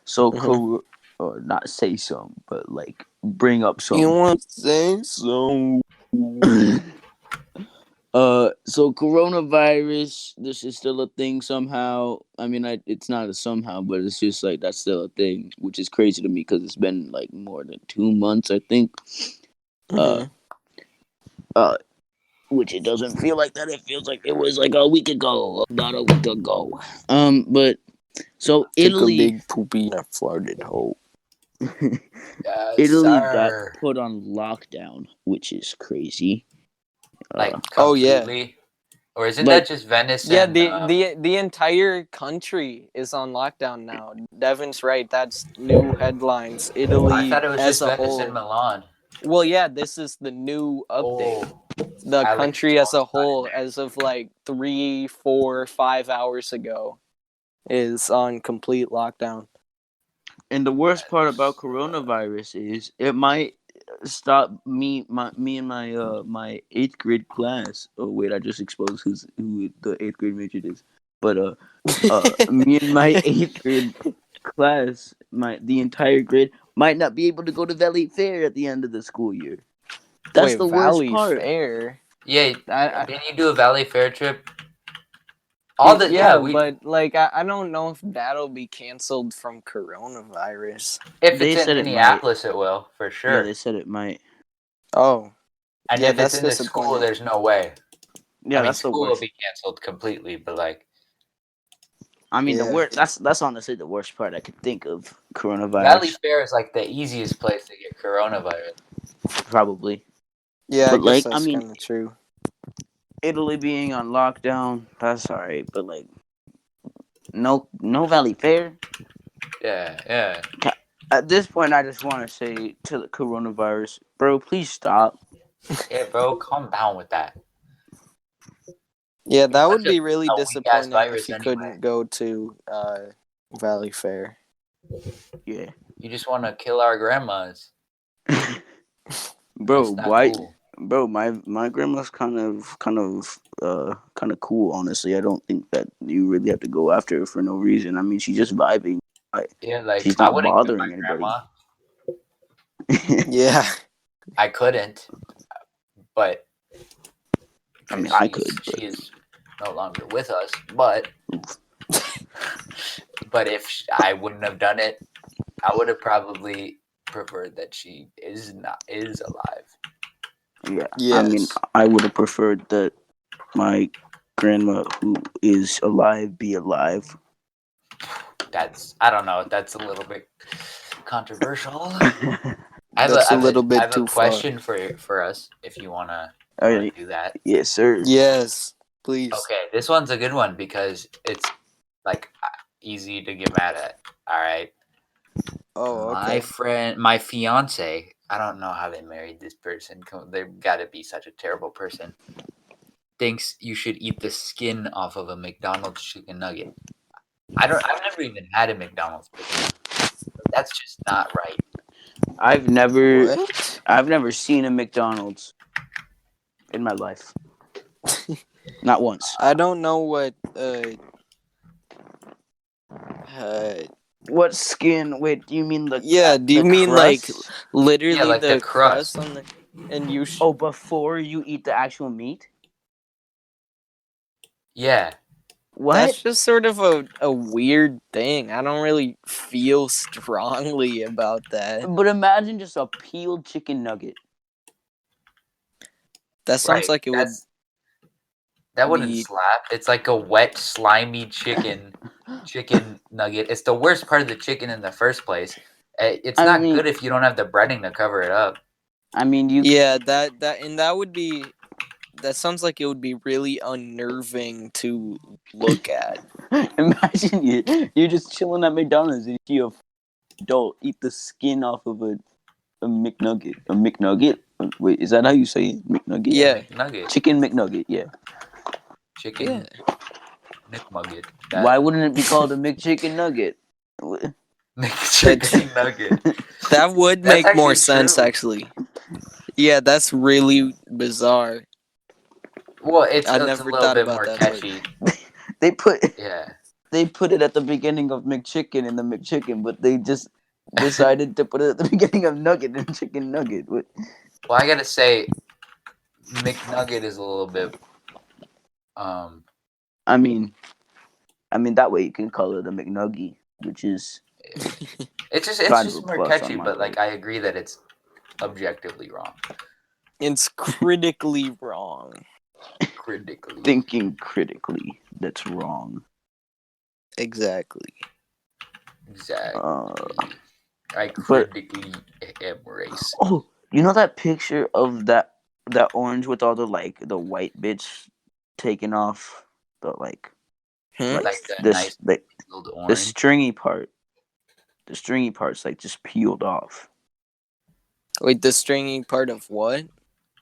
So, or not say some, but like bring up You some. want to say so? So coronavirus, this is still a thing somehow. I mean, it's not a somehow, but it's just like that's still a thing, which is crazy to me because it's been like more than 2 months, I think. Uh, uh, which it doesn't feel like that. It feels like it was like a week ago, not a week ago. But so Took a Italy, big poopy and I farted hole. Yes, Italy got sir. put on lockdown, which is crazy. Like Oh, yeah. completely, or isn't Like that just Venice Yeah, and? the entire country is on lockdown now. Devin's right. That's new headlines. I Italy thought it was as just a Venice and whole. Milan. Well, yeah, this is the new update. Oh, The Alex country as a Jones got in whole, as of like 3, 4, 5 hours ago, is on complete lockdown. And the worst part about there. coronavirus is it might stop me and my 8th grade class. Oh wait, I just exposed who the 8th grade major is. But me and my 8th grade class, the entire grade might not be able to go to Valley Fair at the end of the school year. That's Wait, the worst Valley part. Fair? Yeah, I, didn't you do a Valley Fair trip? All the yeah, we but like I don't know if that'll be canceled from coronavirus. if it's They in said it might. Minneapolis, it will for Yeah, sure. they said it might. Oh, And yeah, if it's that's in the school, disappointing. there's no way. I Yeah, mean, that's the school will worst. be canceled completely, but like I mean, the Yeah. worst. That's honestly the worst part I could think of Valley coronavirus. Fair is like the easiest place to get coronavirus. Probably. Yeah, I But guess like, I that's mean, kind of true. Italy being on lockdown, that's alright. But like, no Valley Fair. Yeah. At this point, I just want to say to the coronavirus, bro, please stop. Yeah, bro, calm down with that. Yeah, It's that such would be really a weak ass disappointing if virus you anyway. couldn't go to Valley Fair. Yeah, You just want to kill our grandmas. bro, That's not why? cool. Bro, my grandma's kind of cool. Honestly, I don't think that you really have to go after her for no reason. I mean, she's just vibing. Yeah, like She's I not wouldn't kill my bothering anybody. grandma. Yeah. I couldn't, but I mean, because I could, but she is no longer with us. But I wouldn't have done it, I would have probably preferred that she is alive. yeah. I mean, Yes. I would have preferred that my grandma, who is alive, be alive. I don't know. That's a little bit controversial. That's a little I bit have a too far. question for us if you wanna Alright. do that. Yes, sir. Yes, please. Okay, this one's a good one because it's like easy to get mad at. All right. Oh, My okay. friend, my fiance, I don't know how they married this person. They've got to be such a terrible person. Thinks you should eat the skin off of a McDonald's chicken nugget. I've never even had a McDonald's chicken nugget. That's just not right. I've never What? seen a McDonald's in my life. Not once. I don't know what What skin? Wait, do you mean the yeah, do you the mean like crust? literally Yeah, like the the crust crust. on the and you Oh, before you eat the actual meat? Yeah. What? That's just sort of a weird thing. I don't really feel strongly about that. But imagine just a peeled chicken nugget. That sounds Right. like it would That wouldn't be slap. It's like a wet, slimy chicken nugget. It's the worst part of the chicken in the first place. It's I not mean- good if you don't have the breading to cover it up. I mean, you. Yeah, that would be that sounds like it would be really unnerving to look at. Imagine you're just chilling at McDonald's and you see a adult eat the skin off of a McNugget. A McNugget? Wait, is that how you say it? McNugget? Yeah. McNugget. Chicken McNugget, yeah. Chicken Yeah. McNugget. Why wouldn't it be called a McChicken Nugget? McChicken nugget. That would That's make more actually sense true. actually. Yeah, that's really bizarre. Well, it's I a never little thought bit about more that, catchy. They put Yeah. they put it at the beginning of McChicken in the McChicken, but they just decided to put it at the beginning of Nugget and Chicken Nugget. Well, I gotta say, McNugget is a little bit. Um, I mean, that way you can call it a McNuggie, which is it's kind of a just more plus on catchy, my but like part. I agree that it's objectively wrong. It's critically wrong. Critically. Thinking critically, that's wrong. Exactly. Exactly. Uh, I but critically embrace. oh, you know that picture of that orange with all the like the white bits taken off the Hmm? Like the this nice like peeled the orange. stringy part. The stringy part's like just peeled off. Wait, the stringy part of what?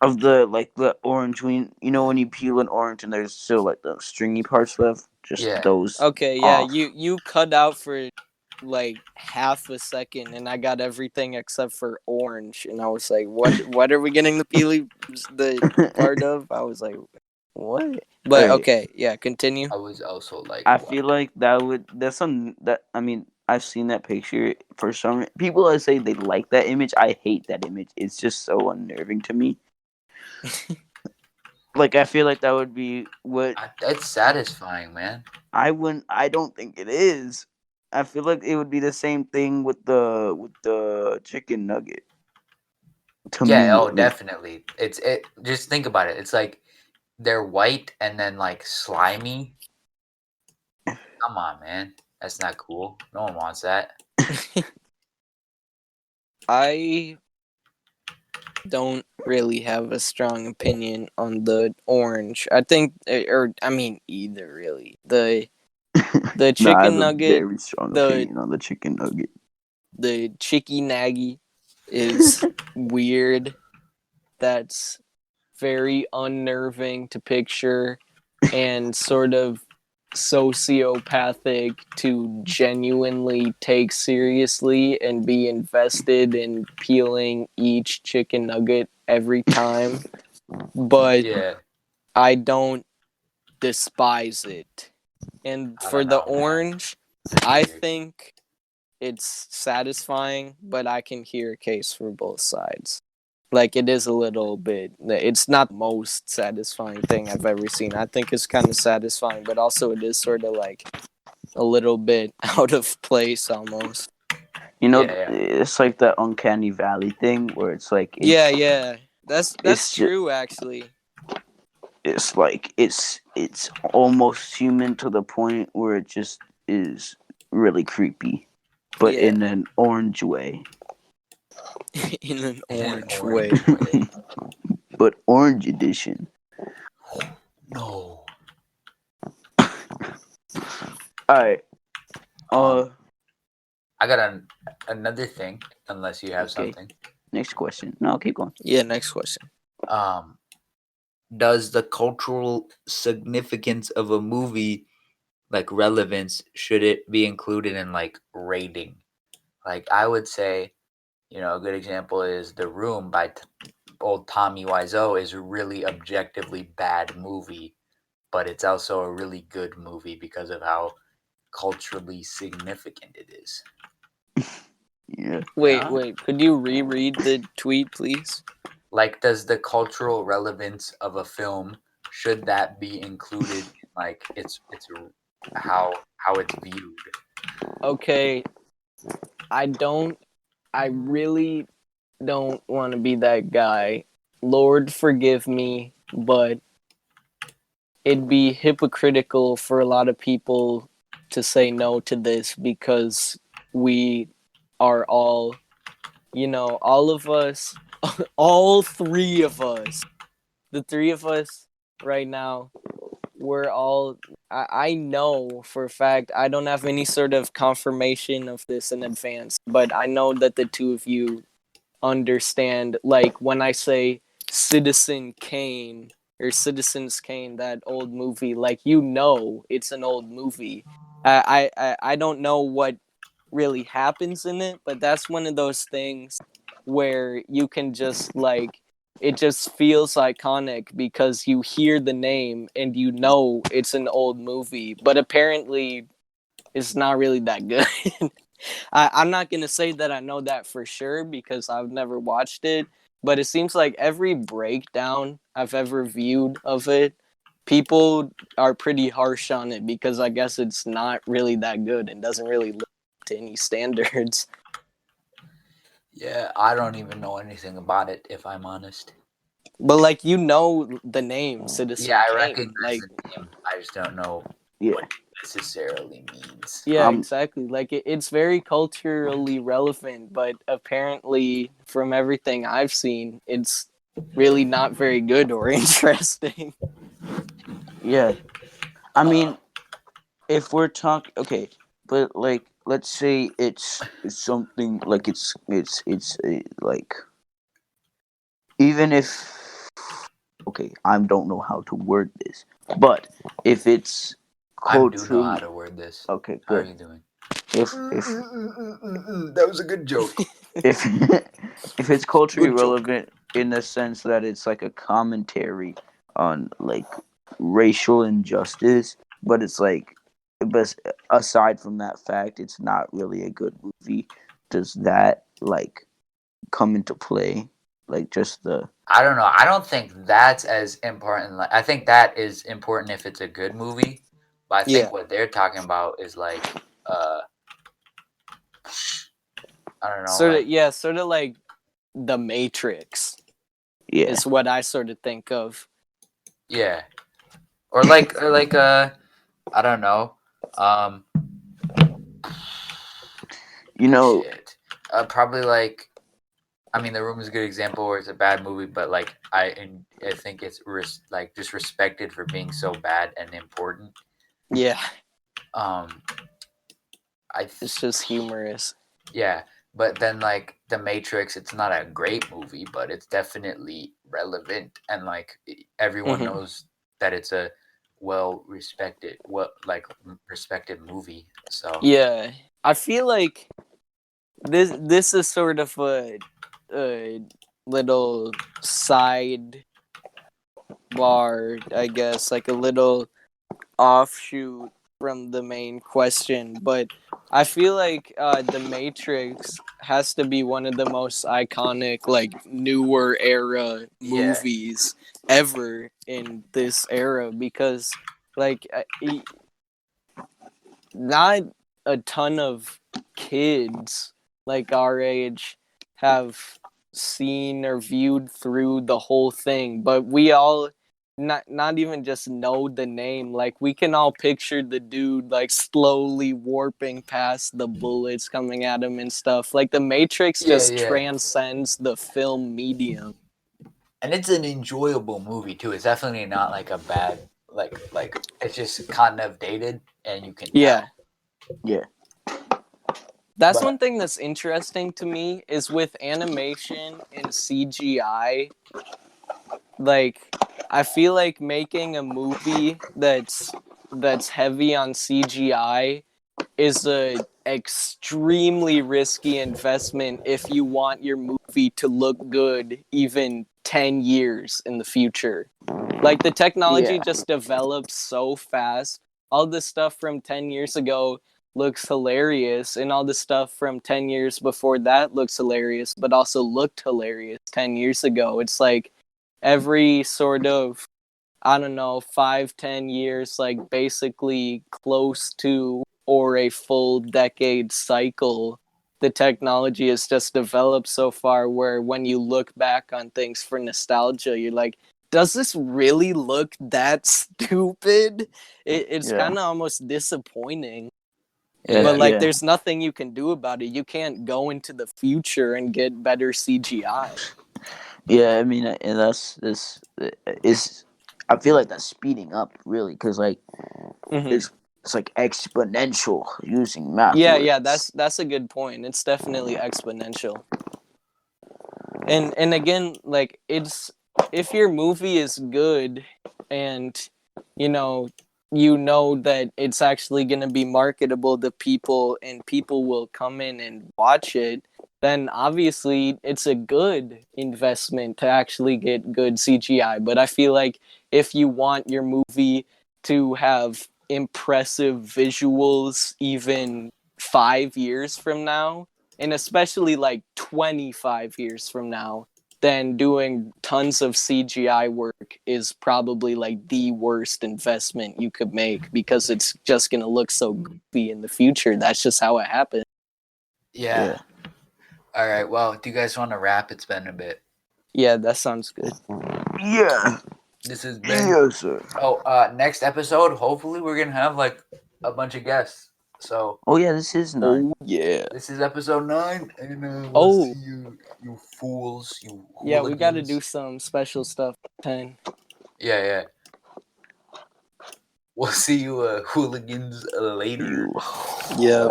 Of the orange when when you peel an orange and there's still like the stringy parts left, just Yeah. those Okay, yeah, off. you cut out for like half a second, and I got everything except for orange, and I was like, what are we getting the part of? I was like, what? But Alright, okay, yeah, continue. I was also like, I wow. feel like that's some that I mean I've seen that picture for some people. I say they like that image. I hate that image. It's just so unnerving to me. Like I feel like that would be what That's satisfying, man. I wouldn't. I don't think it is. I feel like it would be the same thing with the chicken nugget. To Yeah. me, Oh, at least. definitely. It. Just think about it. It's like they're white and then like slimy. Come on, man. That's not cool. No one wants that. I don't really have a strong opinion on the orange. I think, or I mean, either really. The No, I have chicken a nugget, very strong the opinion on the chicken nugget. the chicky naggy is weird. That's very unnerving to picture and sort of sociopathic to genuinely take seriously and be invested in peeling each chicken nugget every time. But Yeah. I don't despise it. And I for don't the know, man. orange, That's I weird. think it's satisfying, but I can hear a case for both sides. Like it is a little bit. It's not the most satisfying thing I've ever seen. I think it's kind of satisfying, but also it is sort of like a little bit out of place almost. Yeah. Yeah. It's like that uncanny valley thing where it's like Yeah, yeah. That's it's just true actually. it's like it's almost human to the point where it just is really creepy, but Yeah, in an orange way. in an In an orange way. orange way. But orange edition. No. All right. Um, Uh. I got another thing. Unless you have Okay. something. Next question. No, keep going. Yeah, next question. Um, does the cultural significance of a movie, like relevance, should it be included in like rating? Like I would say, a good example is The Room by old Tommy Wiseau is a really objectively bad movie, but it's also a really good movie because of how culturally significant it is. Yeah. Wait. Could you reread the tweet, please? Like, does the cultural relevance of a film, should that be included in like it's how it's viewed? Okay, I don't. I really don't want to be that guy. Lord forgive me, but it'd be hypocritical for a lot of people to say no to this because we are all, all of us, all three of us, the three of us right now, we're all. I know for a fact, I don't have any sort of confirmation of this in advance, but I know that the two of you understand, like when I say Citizen Kane or Citizens Kane, that old movie, like it's an old movie. I don't know what really happens in it, but that's one of those things where you can just like it just feels iconic because you hear the name and you know it's an old movie, but apparently it's not really that good. I'm not going to say that I know that for sure because I've never watched it, but it seems like every breakdown I've ever viewed of it, people are pretty harsh on it because I guess it's not really that good and doesn't really live up to any standards. Yeah, I don't even know anything about it, if I'm honest. But like, you know the name Citizen Yeah, I Kane. recognize Like, the name. I just don't know Yeah. what it necessarily means. yeah, exactly. Like, it's very culturally relevant, but apparently, from everything I've seen, it's really not very good or interesting. Yeah. I mean, if we're talking, okay, but like, let's say it's something like like, even if, okay, I don't know how to word this, but if it's I do know how culturally, to word this. okay, How are good. you doing? If That was a good joke. if if it's culturally Good joke. relevant in the sense that it's like a commentary on like racial injustice, but it's like, but aside from that fact, it's not really a good movie. Does that like come into play? Like, just the, I don't know. I don't think that's as important. Like, I think that is important if it's a good movie. But I think Yeah. what they're talking about is like, I don't know, Sort of, like, yeah, sort of like The Matrix yeah, is what I sort of think of. yeah, or like, I don't know, um, you know, shit, probably like, I mean, The Room is a good example where it's a bad movie, but like, I think it's like just respected for being so bad and important. Yeah, Um, it's just humorous. Yeah, but then like The Matrix, it's not a great movie, but it's definitely relevant, and like everyone Mhm. knows that it's a well respected, respected movie. So Yeah, I feel like this is sort of a little side bar, I guess, like a little offshoot from the main question, but I feel like the Matrix has to be one of the most iconic, like newer era yeah, movies ever in this era because, like, not a ton of kids like our age have seen or viewed through the whole thing, but we all not even just know the name, like we can all picture the dude like slowly warping past the bullets coming at him and stuff. Like the Matrix yeah, just yeah, transcends the film medium. and it's an enjoyable movie too. It's definitely not like a bad like it's just kind of dated, and you can Yeah, tell. yeah, that's But one thing that's interesting to me is with animation and CGI. Like, I feel like making a movie that's heavy on CGI is a extremely risky investment if you want your movie to look good even 10 years in the future. Like, the technology yeah, just develops so fast. All the stuff from 10 years ago looks hilarious, and all the stuff from 10 years before that looks hilarious, but also looked hilarious 10 years ago. It's like every sort of, I don't know, 5-10 years, like basically close to or a full decade cycle, the technology has just developed so far where when you look back on things for nostalgia, you're like, does this really look that stupid? It's yeah, kind of almost disappointing. and But yeah, like, yeah, there's nothing you can do about it. You can't go into the future and get better CGI. yeah. I mean, and that's this is. I feel like that's speeding up really, because like Hmm. it's like exponential using math Yeah, yeah, words. that's a good point. It's definitely exponential. And again, like, it's, if your movie is good and you know you know that it's actually going to be marketable to people and people will come in and watch it, then obviously it's a good investment to actually get good CGI. But I feel like if you want your movie to have impressive visuals even 5 years from now, and especially like 25 years from now, then doing tons of CGI work is probably like the worst investment you could make because it's just going to look so goofy in the future. That's just how it happens. Yeah. All right. Well, do you guys want to wrap? It's been a bit. Yeah, that sounds good. Yeah. This has been. Yes, sir. Oh, next episode, hopefully we're gonna have like a bunch of guests. So. Oh yeah, this is nice. Oh yeah. This is episode 9, and we'll Oh. see you fools, you hooligans. Yeah, we got to do some special stuff. 10. Yeah. We'll see you hooligans later. Yeah.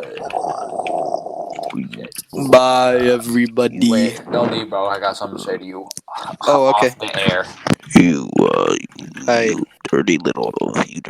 Bye, everybody. Wait, don't leave, bro. I got something to say to you. Oh, okay. Off the air. You Hi. dirty little you.